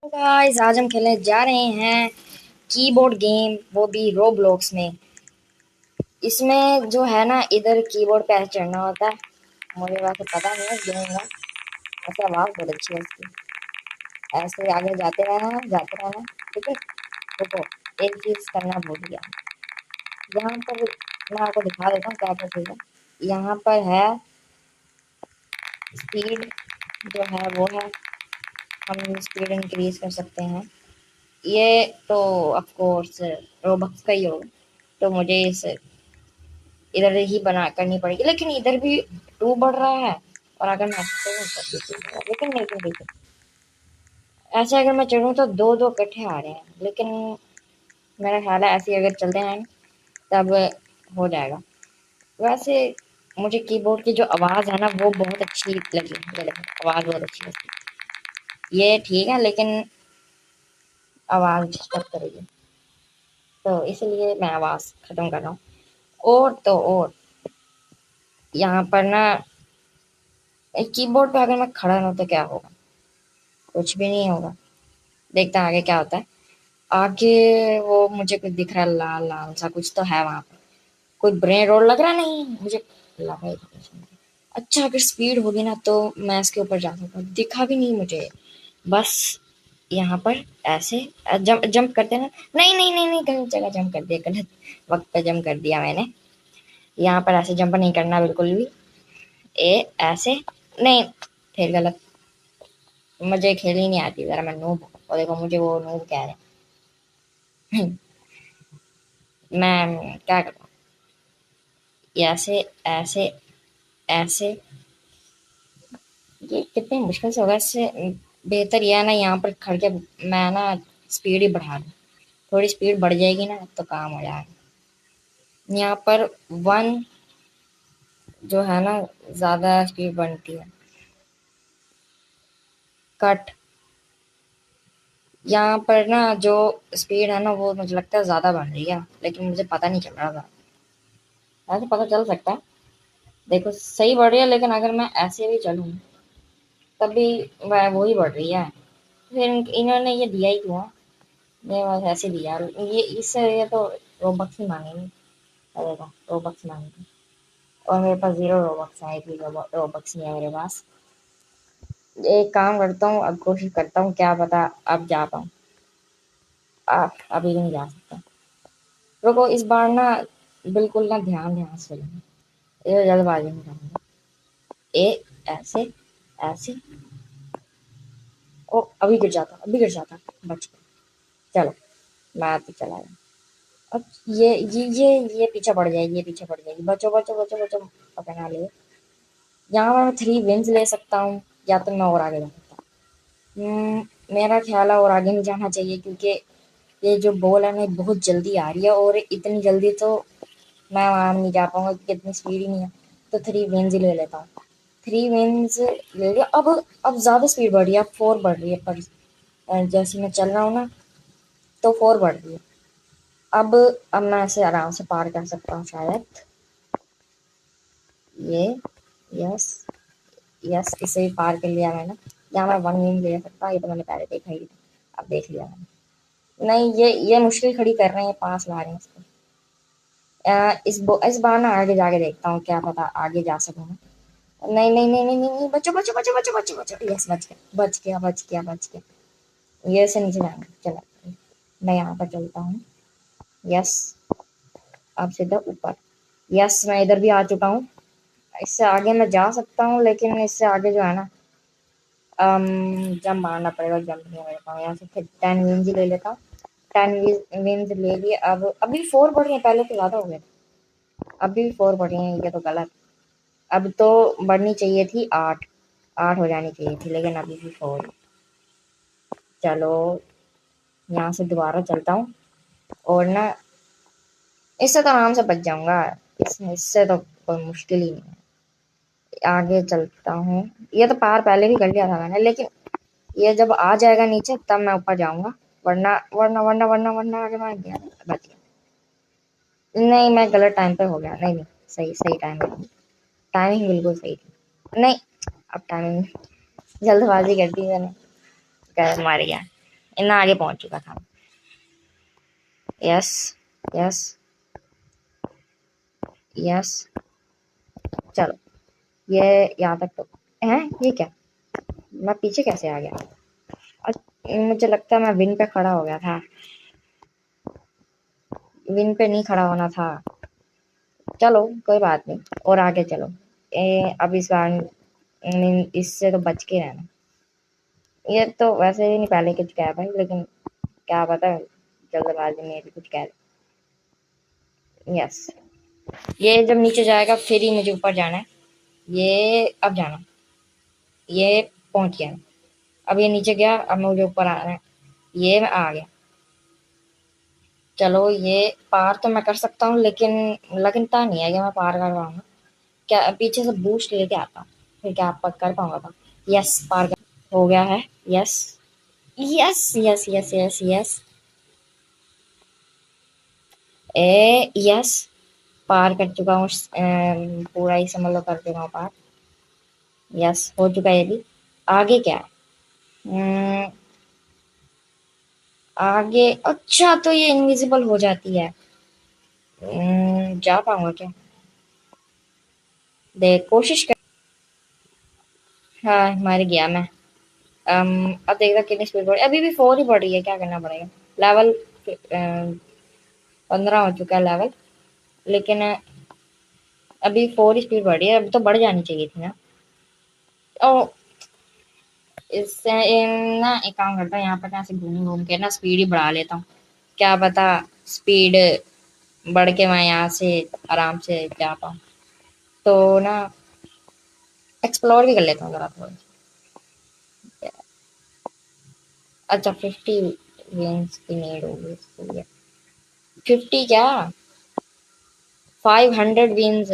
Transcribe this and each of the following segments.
Guys आज हम खेलने जा रहे हैं कीबोर्ड गेम, वो भी रोब्लॉक्स में। इसमें जो है ना, इधर कीबोर्ड पे ऐसे चढ़ना होता है। मुझे वैसे पता नहीं है गेम का। ऐसे आवाज बहुत अच्छी है इसकी। ऐसे आगे जाते रहना है, जाते रहना है। ठीक है, रुको, एक चीज करना भूल गया। यहाँ पर मैं आपको दिखा देता हूँ क्या क्या चीज है। यहाँ पर है स्पीड, जो है वो है, हम स्पीड इंक्रीज कर सकते हैं। ये तो ऑफ कोर्स रोबक्स का ही होगा, तो मुझे इस इधर ही बना करनी पड़ेगी, लेकिन इधर भी टू बढ़ रहा है। और अगर मैं ऐसे चढ़ूँ तो भी 2 बढ़ेगा। लेकिन लेकिन ऐसे अगर मैं चढ़ूँ तो दो दो इकट्ठे आ रहे हैं, लेकिन मेरा ख्याल है ऐसे अगर चलते हैं तब हो जाएगा। वैसे मुझे कीबोर्ड की जो आवाज़ है ना, वो बहुत अच्छी लगी। ये देखो, आवाज़ बहुत अच्छी लगी। ये ठीक है, लेकिन आवाज़ डिस्टर्ब करेगी, तो इसलिए मैं आवाज़ ख़त्म कर रहा हूँ। और तो और यहाँ पर ना, कीबोर्ड पे अगर मैं खड़ा रहूँ तो क्या होगा? कुछ भी नहीं होगा। देखते हैं आगे क्या होता है। आगे वो मुझे कुछ दिख रहा है, लाल लाल सा कुछ तो है वहां पे। कोई ब्रेन रोल लग रहा नहीं मुझे, लगा ही था। अच्छा, अगर स्पीड होगी ना तो मैं इसके ऊपर जा सकता हूँ। दिखा भी नहीं मुझे, बस यहाँ पर ऐसे जंप जंप करते ना। नहीं नहीं नहीं नहीं, गलत जगह जंप कर दिया, गलत वक्त पे जंप कर दिया मैंने। यहाँ पर ऐसे जंप नहीं करना बिल्कुल भी। ऐसे नहीं, फिर गलत। मुझे खेलनी नहीं आती, जरा मैं नूब हूँ। और देखो मुझे वो नूब कह रहे हैं। मैं क्या करूँ? ऐसे ऐसे ऐसे, ये कितनी मुश्किल से होगा। इससे बेहतर यह है ना, यहाँ पर खड़ के मैं ना स्पीड ही बढ़ा दूँ। थोड़ी स्पीड बढ़ जाएगी ना तो काम हो जाएगा। यहाँ पर वन जो है ना, ज़्यादा स्पीड बनती है। कट, यहाँ पर ना जो स्पीड है ना, वो मुझे लगता है ज़्यादा बन रही है, लेकिन मुझे पता नहीं चल रहा था। ऐसे पता चल सकता है। देखो सही बढ़ रही है, लेकिन अगर मैं ऐसे भी चलूँ तब भी वह वही बढ़ रही है। फिर इन्होंने ये दिया ही क्यों? ये बस ऐसे दिया। ये इससे ये तो रोबक्स ही मांगेंगे। अरे रोबक्स मांगेंगे, और मेरे पास 0 रोबक्स है, एक भी रोबक्स नहीं है मेरे पास। एक काम करता हूँ, अब कोशिश करता हूँ, क्या पता अब जा पाऊँ। अभी नहीं जा सकता। रुको, इस बार ना बिल्कुल ना ध्यान ध्यान से चलूंगा, ये जल्दबाजी नहीं करूंगा। ए ऐसे ऐसे, ओ अभी गिर जाता, अभी गिर जाता, बच गया। चलो, मैं तो चला गया। अब ये पीछे पड़ जाएगी, ये पीछे पड़ जाएगी। बचो बचो बचो बचो, पकड़ना ले। यहाँ मैं 3 विंस ले सकता हूँ, या तो मैं और आगे जा सकता हूँ। मेरा ख्याल है और आगे नहीं जाना चाहिए, क्योंकि ये जो बॉल है ना, बहुत जल्दी आ रही है, और इतनी जल्दी तो मैं वहां नहीं जा पाऊंगा, क्योंकि इतनी स्पीड ही नहीं है। तो 3 विंस ही ले लेता हूँ। 3 विंस ले लिया। अब ज्यादा स्पीड बढ़ रही है, अब 4 बढ़ रही है। पर जैसे मैं चल रहा हूँ ना, तो 4 बढ़ रही है। अब अब मैं ऐसे आराम से पार कर सकता हूँ शायद। ये, यस यस, इसे भी पार कर लिया मैंने। यहाँ मैं 1 विन ले सकता, ये तो मैंने पहले देखा ही था। अब देख लिया मैंने। नहीं, ये मुश्किल खड़ी कर रहे हैं, पास ला रहे हैं इसको। इस बार ना आगे जाके देखता हूँ, क्या पता आगे जा सकूँ मैं। नहीं नहीं नहीं नहीं नहीं, बचो बचो बचो बचो बचो बचो, यस बच गया बच गया बच गया बच गया। ये से नीचे जाएंगे, चला। मैं यहाँ पर चलता हूँ। यस, अब सीधा ऊपर। यस, मैं इधर भी आ चुका हूँ। इससे आगे मैं जा सकता हूँ, लेकिन इससे आगे जो है ना, जंप मारना पड़ेगा। जंप नहीं मार पाऊँ यहाँ से। फिर 10 विंस ले लेता हूँ। 10 विंस ले लिए। अब अभी 4 बढ़ रही है, पहले तो ज्यादा हो गया। अभी भी 4 बढ़ रही है, ये तो गलत। अब तो बढ़नी चाहिए थी 8, 8 हो जानी चाहिए थी, लेकिन अभी भी 4। चलो, यहाँ से दोबारा चलता हूँ, और ना इससे तो आराम से बच जाऊंगा। इससे तो कोई मुश्किल ही नहीं है। आगे चलता हूँ। ये तो पार पहले भी कर लिया था मैंने, लेकिन ये जब आ जाएगा नीचे तब मैं ऊपर जाऊंगा। वरना वरना वरना वरना वरना आगे मैं गया, बच गया। नहीं, मैं गलत टाइम पे हो गया। नहीं नहीं, सही सही टाइम पे। टाइमिंग बिल्कुल सही थी। नहीं, अब टाइमिंग जल्दबाजी कर दी मैंने, मार गया। इतना आगे पहुंच चुका था। Yes yes yes. चलो ये यहाँ तक तो है। ये क्या, मैं पीछे कैसे आ गया? मुझे लगता है मैं विन पे खड़ा हो गया था। विन पे नहीं खड़ा होना था। चलो कोई बात नहीं, और आगे चलो। अब इस बार इससे तो बच के रहना। ये तो वैसे ही नहीं पहले कुछ कह पाई, लेकिन क्या पता जल्दबाजी में भी कुछ कह दे। यस, ये जब नीचे जाएगा फिर ही मुझे ऊपर जाना है। ये अब जाना, ये पहुंच गया। अब ये नीचे गया, अब मुझे ऊपर आना है। ये मैं आ गया। चलो ये पार तो मैं कर सकता हूँ, लेकिन लगता नहीं है कि मैं पार कर पाऊंगा। क्या पीछे से बूस्ट लेके आता हूँ, फिर क्या आप कर पाऊंगा था? यस, पार हो गया है। Yes yes yes yes yes yes. Yes, पार कर चुका हूँ। पूरा ही समझ लो कर चुका हूँ पार। यस, हो चुका है ये भी। आगे क्या है? हम्म, आगे अच्छा, तो ये इनविजिबल हो जाती है। जा पाऊंगा क्या? देख कोशिश कर। हाँ, मर गया मैं। अब देखता कितनी स्पीड बढ़ी। अभी भी 4 ही बढ़ रही है, क्या करना पड़ेगा? लेवल 15 हो चुका है लेवल, लेकिन अभी 4 ही स्पीड बढ़ रही है। अभी तो बढ़ जानी चाहिए थी ना। ओ, इससे ना एक काम करता हूँ, यहाँ पर कैसे घूम घूम के ना स्पीड ही बढ़ा लेता हूँ। क्या पता स्पीड बढ़ के मैं यहाँ से आराम से जा पाऊँ। तो ना एक्सप्लोर भी कर लेता हूँ जरा थोड़ा। अच्छा, 50 विंस की नीड होगी इसके लिए। 50 क्या, 500 विंस।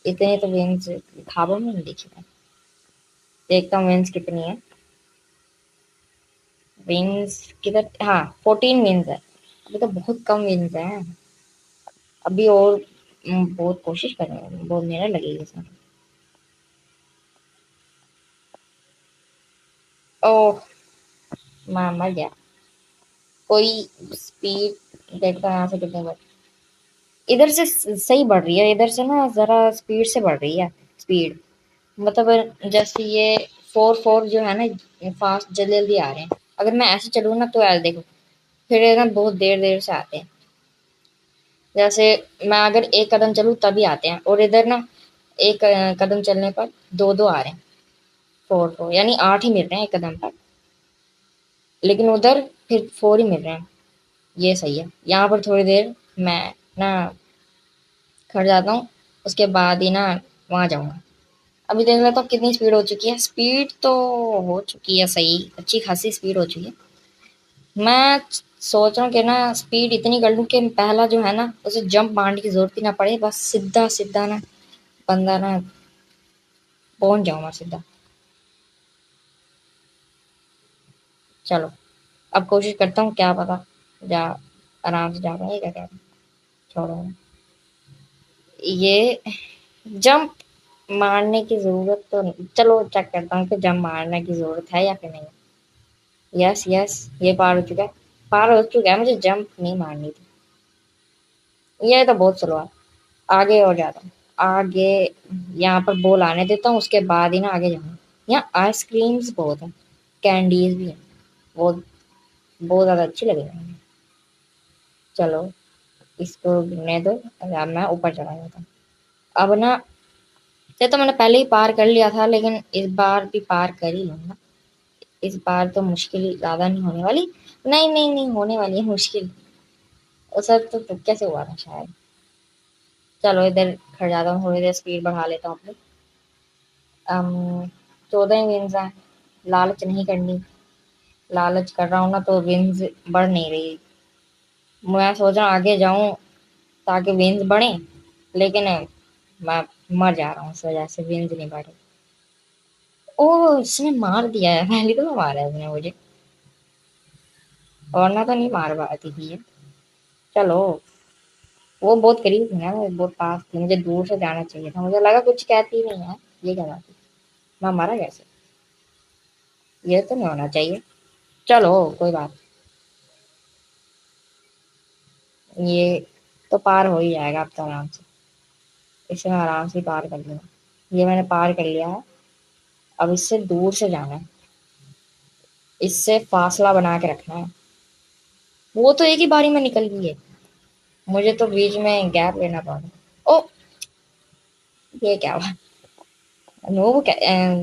इतने तो विंस खाबों में नहीं दिखी है। देखता हूँ विंस कितनी है। विंस किधर? हाँ, 14 विंस है। अभी तो बहुत कम विंस है। अभी और बहुत कोशिश करेंगे, बहुत मेहनत लगेगी इसमें। ओह, मैं मर गया। कोई स्पीड देखता है यहाँ से कितने बढ़। इधर से सही बढ़ रही है, इधर से ना जरा स्पीड से बढ़ रही है स्पीड। मतलब जैसे ये 4 4 जो है ना, फास्ट जल्दी जल्दी आ रहे हैं। अगर मैं ऐसे चलूँ ना तो यार देखो, फिर ये ना बहुत देर देर से आते हैं। जैसे मैं अगर एक कदम चलूँ तभी आते हैं, और इधर ना एक कदम चलने पर दो दो आ रहे हैं। 4 4 यानी 8 ही मिल रहे हैं एक कदम पर, लेकिन उधर फिर 4 ही मिल रहे हैं। ये सही है। यहाँ पर थोड़ी देर मैं ना खड़ जाता हूँ, उसके बाद ही ना वहां जाऊंगा। अभी देख लेता हूँ कितनी स्पीड हो चुकी है। स्पीड तो हो चुकी है सही, अच्छी खासी स्पीड हो चुकी है। मैं सोच रहा हूँ कि ना स्पीड इतनी कर लूँ कि पहला जो है ना उसे जंप मारने की जरूरत ही ना पड़े, बस सीधा सीधा ना बंदा ना पहुंच जाऊँ मैं सीधा। चलो अब कोशिश करता हूँ, क्या पता जा आराम से जा पाए। क्या कह रहे? छोड़ो, ये जंप मारने की जरूरत तो नहीं। चलो चेक करता हूँ कि जंप मारने की जरूरत है या फिर नहीं। यस यस, ये पार हो चुका है। पार हो चुका है, मुझे जंप नहीं मारनी थी। ये तो बहुत स्लो है। आगे और जाता हूँ आगे। यहाँ पर बॉल आने देता हूँ, उसके बाद ही ना आगे जाऊंगा। यहाँ आइसक्रीम्स बहुत है, कैंडीज भी है। बहुत बहुत ज्यादा अच्छी लगी मुझे। चलो इसको गिरने दो। अब मैं ऊपर चला जाता हूँ। अब ना, ये तो मैंने पहले ही पार कर लिया था, लेकिन इस बार भी पार कर ही लूंगा। इस बार तो मुश्किल ज्यादा नहीं होने वाली। नहीं नहीं नहीं, होने वाली है मुश्किल। उस वक्त तो तुक्के से हुआ था शायद। चलो इधर खड़ जाता हूँ, थोड़ी देर स्पीड बढ़ा लेता हूँ अपनी। 14 विंस है। लालच नहीं करनी। लालच कर रहा हूँ ना तो विंस बढ़ नहीं रही। मैं सोच रहा हूँ आगे जाऊं ताकि विंस बढ़े, लेकिन मैं मर जा रहा हूँ इस वजह से विंस नहीं बढ़े। ओ, इसने मार दिया है, पहले तो मैं मारा है इसने मुझे, वरना तो नहीं मार पाती थी ये। चलो, वो बहुत करीब थी ना, वो बहुत पास थी, मुझे दूर से जाना चाहिए था। मुझे लगा कुछ कहती नहीं है, ये क्या बात है? मैं मारा कैसे? ये तो नहीं होना चाहिए। चलो कोई बात। ये तो पार हो ही जाएगा अब तो आराम से। इसे मैं आराम से पार कर लूंगा। ये मैंने पार कर लिया है। अब इससे दूर से जाना है। इससे फासला बना के रखना है। वो तो एक ही बारी में निकल गई है। मुझे तो बीच में गैप लेना पड़ा। ओ, ये क्या हुआ?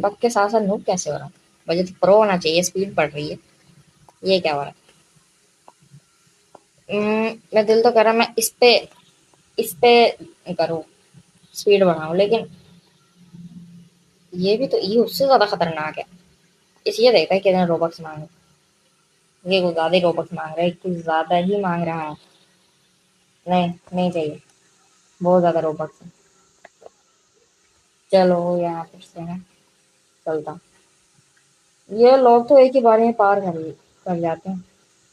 वक्त के साथ साथ नूब कैसे हो रहा? मुझे तो प्रो होना चाहिए, स्पीड बढ़ रही है। ये क्या हो रहा है? मैं दिल तो कर रहा मैं इस पे करूँ, स्पीड बढ़ाऊं, लेकिन ये भी तो, ये उससे ज्यादा खतरनाक है। इसलिए देखा है कितने रोबक्स मांग। ये कुछ ज्यादा ही रोबक्स मांग रहा है, कुछ ज्यादा ही मांग रहा है। नहीं, नहीं चाहिए। बहुत ज्यादा रोबक्स है। चलो यहाँ पर से ना चलता। ये लोग तो एक ही बार में पार कर जाते हैं।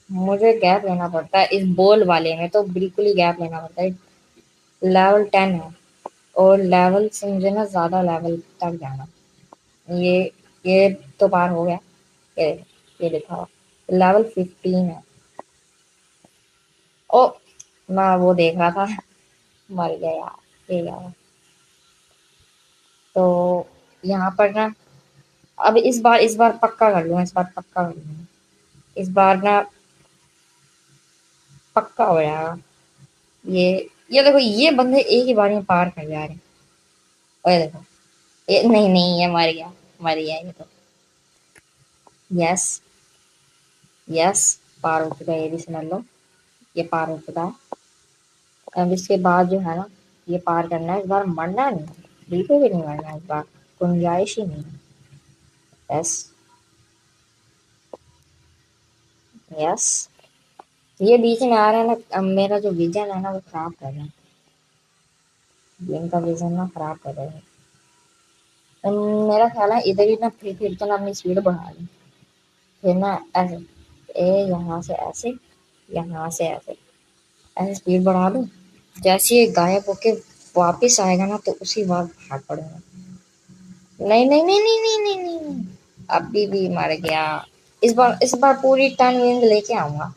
मुझे गैप लेना पड़ता है इस बॉल वाले में, तो बिल्कुल ही गैप लेना पड़ता है। लेवल 10 है। और लेवल से मुझे ना ज्यादा लेवल तक जाना। ये ये तो पार हो गया। ये ये लिखा हुआ लेवल 15 है। ओ, मैं वो देख रहा था। मर गया यार, ये यार। तो यहाँ पर ना, अब इस बार पक्का कर लूँ, इस बार पक्का कर लूँ। इस बार ना पक्का हो जाएगा। ये ये देखो, ये बंदे एक ही बार में पार कर जा रहे हैं। और ये देखो, ये नहीं नहीं, ये मर गया। मर गया ये तो। यस, यस, पार हो चुका है, ये भी समझ लो। ये पार हो चुका है। अब इसके बाद जो है ना, ये पार करना है। इस बार मरना नहीं, बिल्कुल भी नहीं मरना इस बार। गुंजाइश ही नहीं। Yes, yes. ये बीच में आ रहा है ना, अब मेरा जो विजन है ना वो खराब कर रहा है। गेम का विजन ना खराब कर रहा है। मेरा ख्याल है इधर ही ना, फिर तो ना अपनी स्पीड बढ़ा ली। फिर ना ऐसे, यहाँ से ऐसे, यहाँ से ऐसे, ऐसे स्पीड बढ़ा दूं। जैसे ये गायब होके वापिस आएगा ना, तो उसी वक्त भाग पड़ेगा। नहीं नहीं नहीं नहीं नहीं नहीं नहीं नहीं। अभी भी मर गया। इस बार पूरी 10 विंस लेके आऊंगा।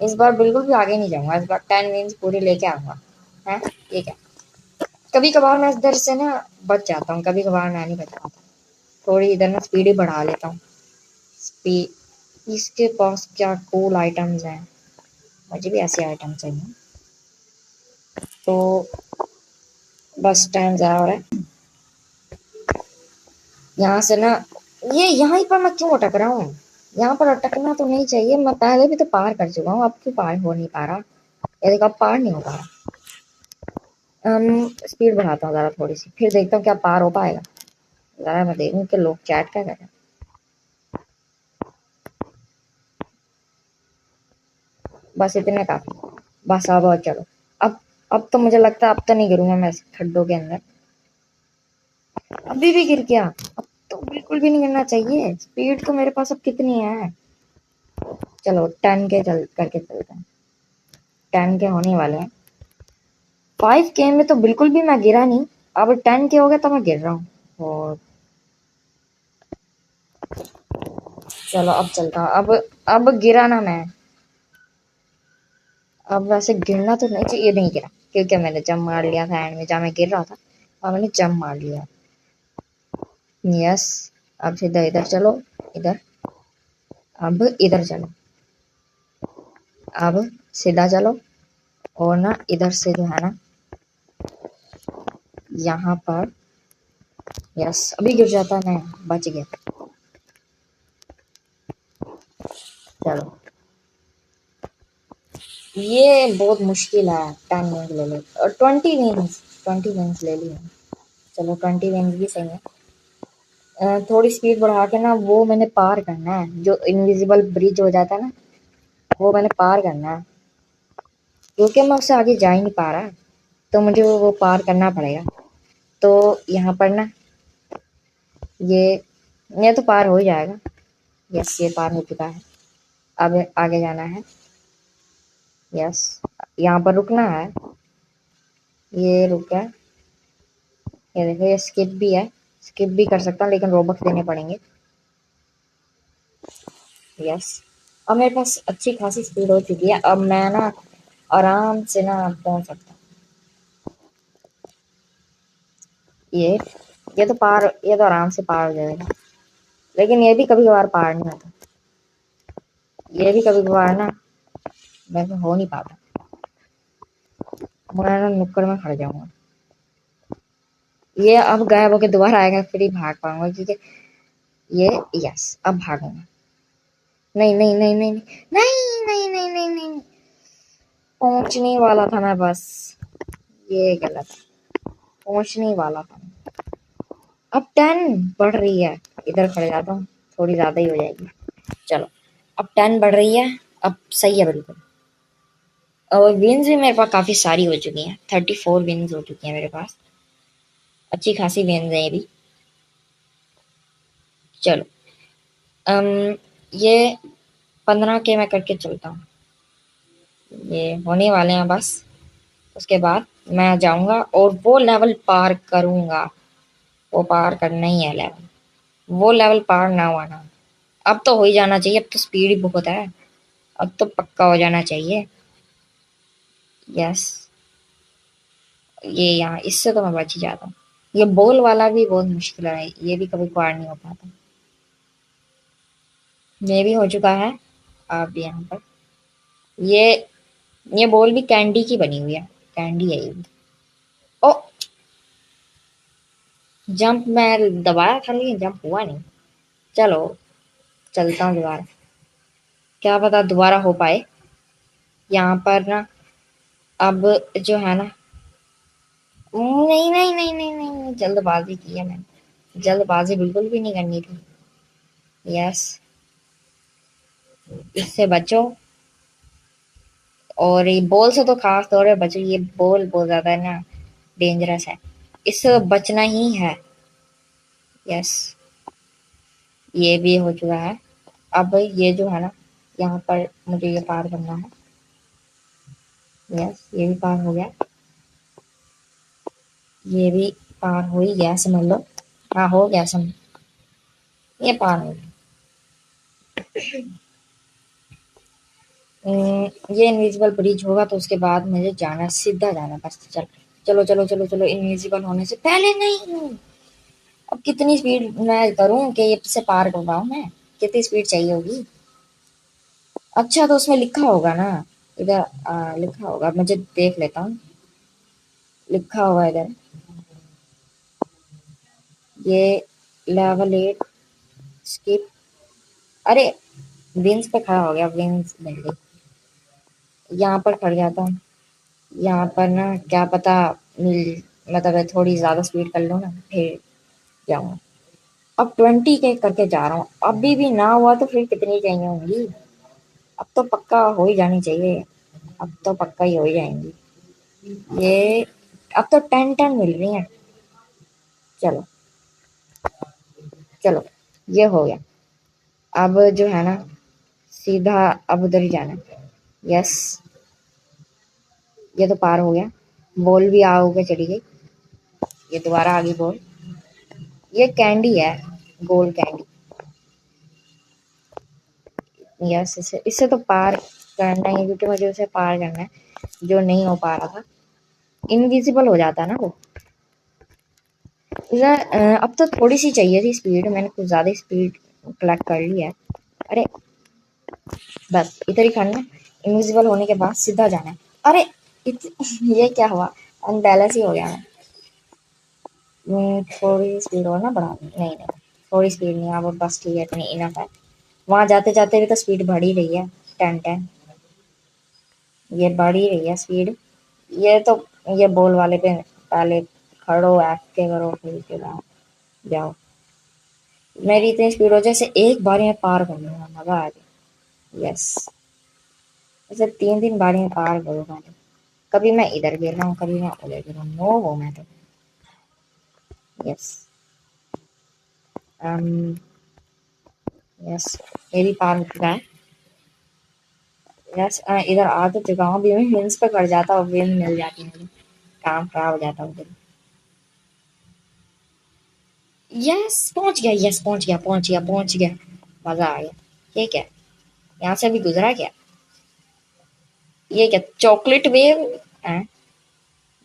इस बार बिल्कुल भी आगे नहीं जाऊंगा, इस बार 10 विंस पूरी लेके आऊंगा। है, ये क्या? कभी कभार मैं इधर से ना बच जाता हूँ, कभी कभार मैं नहीं बच पाता। थोड़ी इधर ना स्पीड ही बढ़ा लेता हूँ। स्पीड, इसके पास क्या कूल आइटम्स हैं। मुझे भी ऐसे आइटम चाहिए। तो बस टाइम ज़्यादा हो रहा है। यहाँ से ना, ये यहाँ पर मैं क्यों अटक रहा हूँ? यहाँ पर अटकना तो नहीं चाहिए, मैं पहले भी तो पार कर चुका हूँ, अब क्यों पार हो नहीं पा रहा? ये देखो, अब पार नहीं हो पा रहा। स्पीड बढ़ाता हूँ ज़रा थोड़ी सी, फिर देखता हूँ क्या पार हो पाएगा। ज़रा मैं देखूँ कि लोग चैट क्या कर रहे हैं। बस इतने काफी। बस अब और चलो। अब अब तो मुझे लगता है अब तो नहीं गिरूंगा मैं इस खड्डों के अंदर। अभी भी गिर गया। अब तो बिल्कुल भी नहीं गिरना चाहिए। स्पीड तो मेरे पास अब कितनी है? चलो 10 के चल करके चलते हैं। 10 के होने वाले हैं। 5 के में तो बिल्कुल भी मैं गिरा नहीं। अब 10 के हो गए तो मैं गिर रहा हूँ। और चलो अब चलता हूँ। अब गिरा ना मैं। अब वैसे गिरना तो नहीं चाहिए, नहीं गिरा क्योंकि मैंने जंप मार लिया था एंड में जहाँ मैं गिर रहा था। और मैंने जंप मार लिया। यस। अब सीधा इधर चलो। इधर। अब इधर चलो। अब सीधा चलो। और ना इधर से जो है ना, यहाँ पर। यस, अभी गिर जाता मैं, बच गया। चलो, ये बहुत मुश्किल है। 10 विंस ले लो और 20 विंस, 20 विंस ले ली। चलो 20 विंस भी सही है। थोड़ी स्पीड बढ़ा के ना, वो मैंने पार करना है, जो इनविजिबल ब्रिज हो जाता है ना, वो मैंने पार करना है। क्योंकि मैं उससे आगे जा ही नहीं पा रहा, तो मुझे वो पार करना पड़ेगा। तो यहाँ पर ना, ये ये तो पार हो ही जाएगा। यस, ये पार हो चुका है। अब आगे जाना है। यस, यहाँ पर रुकना है। ये रुक गया। ये देखो, ये स्किप भी है। स्किप भी कर सकता हूँ, लेकिन रोबक्स देने पड़ेंगे। यस, अब मेरे पास अच्छी खासी स्पीड हो चुकी है, अब मैं ना आराम से ना पहुंच सकता हूँ। ये ये तो आराम से पार हो जाएगा, लेकिन ये भी कभी कभार पार नहीं होता। ये भी कभी कभार ना मेरे से हो नहीं पाता। मैं ना नुक्कड़ में खड़ जाऊंगा। ये अब गायब होके दोबारा आएगा, फिर ही भाग पाऊंगा, क्योंकि ये यस अब भागूंगा। नहीं नहीं नहीं नहीं नहीं नहीं नहीं नहीं नहीं, पहुंचने वाला था मैं बस। ये गलत है, पहुंचने वाला था। अब 10 बढ़ रही है। इधर खड़े जाता हूँ, थोड़ी ज्यादा ही हो जाएगी। चलो, अब 10 बढ़ रही है। अब सही है बिल्कुल। और विन्स भी मेरे पास काफी सारी हो चुकी हैं, 34 विन्स हो चुकी हैं मेरे पास। अच्छी खासी विन्स है ये भी। चलो, अम ये 15 के मैं करके चलता हूँ। ये होने वाले हैं बस। उसके बाद मैं जाऊंगा और वो लेवल पार करूंगा। वो पार करना ही है लेवल। वो लेवल पार ना हुआ ना, अब तो हो ही जाना चाहिए। अब तो स्पीड ही बहुत है, अब तो पक्का हो जाना चाहिए। यस, ये यहाँ इससे तो मैं बच ही जाता हूँ। ये बॉल वाला भी बहुत मुश्किल है, ये भी कभी पार नहीं हो पाता। ये भी हो चुका है। अब यहाँ पर ये ये बॉल भी कैंडी की बनी हुई है। कैंडी है ये भी। ओ, जंप मैं दबाया था लेकिन जंप हुआ नहीं। चलो, चलता हूँ दोबारा, क्या पता दोबारा हो पाए। यहाँ पर ना अब जो है ना, नहीं नहीं नहीं नहीं नहीं नहीं, जल्दबाजी की है मैंने। जल्दबाजी बिल्कुल भी नहीं करनी थी। यस, इससे बचो। और ये बॉल से तो खास तौर पे बचो, ये बॉल बहुत ज्यादा है ना डेंजरस है। इससे तो बचना ही है। यस, ये भी हो चुका है। अब ये जो है ना, यहाँ पर मुझे ये पार करना है। यस, ये भी पार हो गया। ये भी पार हो ही गया समझ लो। हाँ, हो गया समझ। ये पार हो गया। ये इनविजिबल ब्रिज होगा तो उसके बाद मुझे जाना, सीधा जाना बस। चलो चलो चलो चलो, इनविजिबल होने से पहले नहीं। अब कितनी स्पीड मैं करूं कि ये से पार कर पाऊं मैं? कितनी स्पीड चाहिए होगी? अच्छा, तो उसमें लिखा होगा ना इधर। लिखा होगा, मुझे देख लेता हूँ। लिखा होगा इधर, ये लेवल 8 स्किप। अरे, विंस पे खड़ा हो गया, विंस मिल गई। यहाँ पर खड़ जाता हूँ। यहाँ पर ना क्या पता मिल, मतलब थोड़ी ज्यादा स्पीड कर लो ना, फिर जाऊंगा। अब 20 के करके जा रहा हूँ। अभी भी ना हुआ तो फिर कितनी चाहिए होंगी? अब तो पक्का हो ही जानी चाहिए। अब तो पक्का ही हो ही जाएंगी ये। अब तो 10 मिल रही है। चलो चलो, ये हो गया। अब जो है ना, सीधा अब उधर ही जाना है। यस, ये तो पार हो गया। बॉल भी आ होकर चली गई। ये दोबारा आ गई बॉल। ये कैंडी है, गोल्ड कैंडी। यस, इससे तो पार करना ही है, क्योंकि मुझे उसे पार करना है जो नहीं हो पा रहा था। इनविजिबल हो जाता है ना वो। अब तो थोड़ी सी चाहिए थी स्पीड, मैंने कुछ ज्यादा स्पीड कलेक्ट कर ली है। अरे, बस इधर ही खड़ना। इनविजिबल होने के बाद सीधा जाना है। अरे, ये क्या हुआ? अनबैलेंस ही हो गया मैं। थोड़ी स्पीड और ना बढ़ा नहीं नहीं, थोड़ी स्पीड नहीं, अब बस ठीक है, इतनी इनफ है। वहां जाते जाते भी तो स्पीड बढ़ ही रही है। 10 10, ये बढ़ ही रही है स्पीड। ये तो, ये बॉल वाले पे पहले खड़ो, एक्ट करो, फिर उसके बाद जाओ। मेरी इतनी स्पीड हो जैसे एक बार में पार कर लूंगा, मजा आ जाए। यस, ऐसे 3 3 बारी में पार करूंगा। कभी मैं इधर गिर रहा हूँ, कभी मैं उधर गिर रहा हूँ, नो वो मैं तो। यस, यस, ये भी पार हो चुका है। यस, इधर आ तो चुका हूँ। अभी मैं विंस पे कर जाता और विन मिल जाती मुझे, काम खराब हो जाता उधर। यस, पहुंच गया। यस, पहुंच गया पहुंच गया पहुंच गया। मजा आ गया। ठीक है। यहाँ से भी गुजरा क्या? ये क्या चॉकलेट वेव है?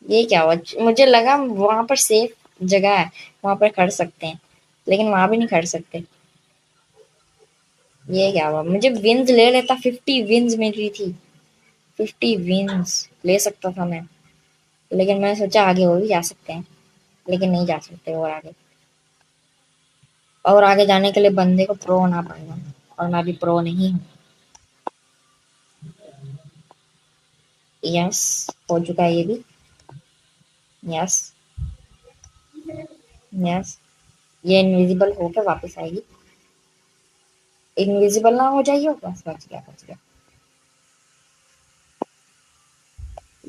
ये क्या हुआ? मुझे लगा वहां पर सेफ जगह है, वहां पर खड़ सकते हैं, लेकिन वहां भी नहीं खड़ सकते। ये क्या हुआ? मुझे विंस ले लेता, 50 विंस मिल रही थी। 50 विंस ले सकता था मैं, लेकिन मैंने सोचा आगे वो भी जा सकते हैं, लेकिन नहीं जा सकते और आगे। और आगे जाने के लिए बंदे को प्रो होना पड़ेगा, और मैं भी प्रो नहीं हूँ। यस, हो चुका है ये भी। यस। यस। ये इनविजिबल होकर वापस आएगी। इनविजिबल ना हो जाइए, बस बच गया बच गया।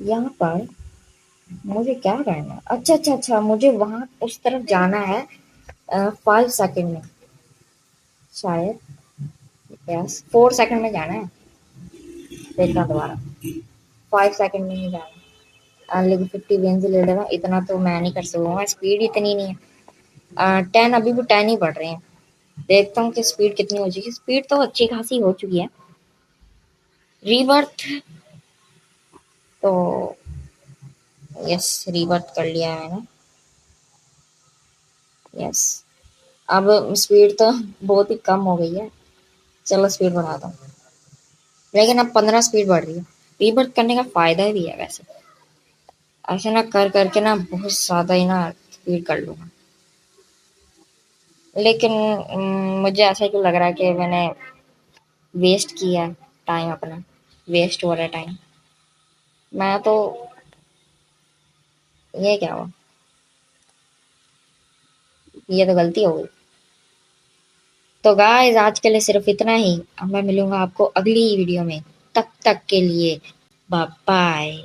यहाँ पर मुझे क्या करना है? अच्छा अच्छा अच्छा, मुझे वहां उस तरफ जाना है 5 सेकंड में शायद। यस, 4 सेकंड में जाना है। देखना दोबारा। 5 सेकंड में नहीं जाना। लेकिन 50 विंस ले लेना, इतना तो मैं नहीं कर सकूंगा, स्पीड इतनी नहीं है। 10, अभी भी 10 ही बढ़ रहे हैं। देखता हूँ कि स्पीड कितनी हो चुकी है। स्पीड तो अच्छी खासी हो चुकी है। रीबर्थ तो, यस, रीबर्थ कर लिया है मैंने। यस। अब स्पीड तो बहुत ही कम हो गई है। चलो स्पीड बढ़ा दो, लेकिन अब 15 स्पीड बढ़ रही है। रीबर्थ करने का फायदा भी है वैसे। ऐसे ना कर करके ना बहुत ज्यादा ही ना स्पीड कर लूंगा। लेकिन मुझे ऐसा क्यों लग रहा है कि मैंने वेस्ट किया टाइम अपना, वेस्ट हो रहा है टाइम। मैं तो, ये क्या हुआ? ये तो गलती हो गई। तो गाइस आज के लिए सिर्फ इतना ही। अब मैं मिलूंगा आपको अगली वीडियो में। तब तक के लिए बाय बाय।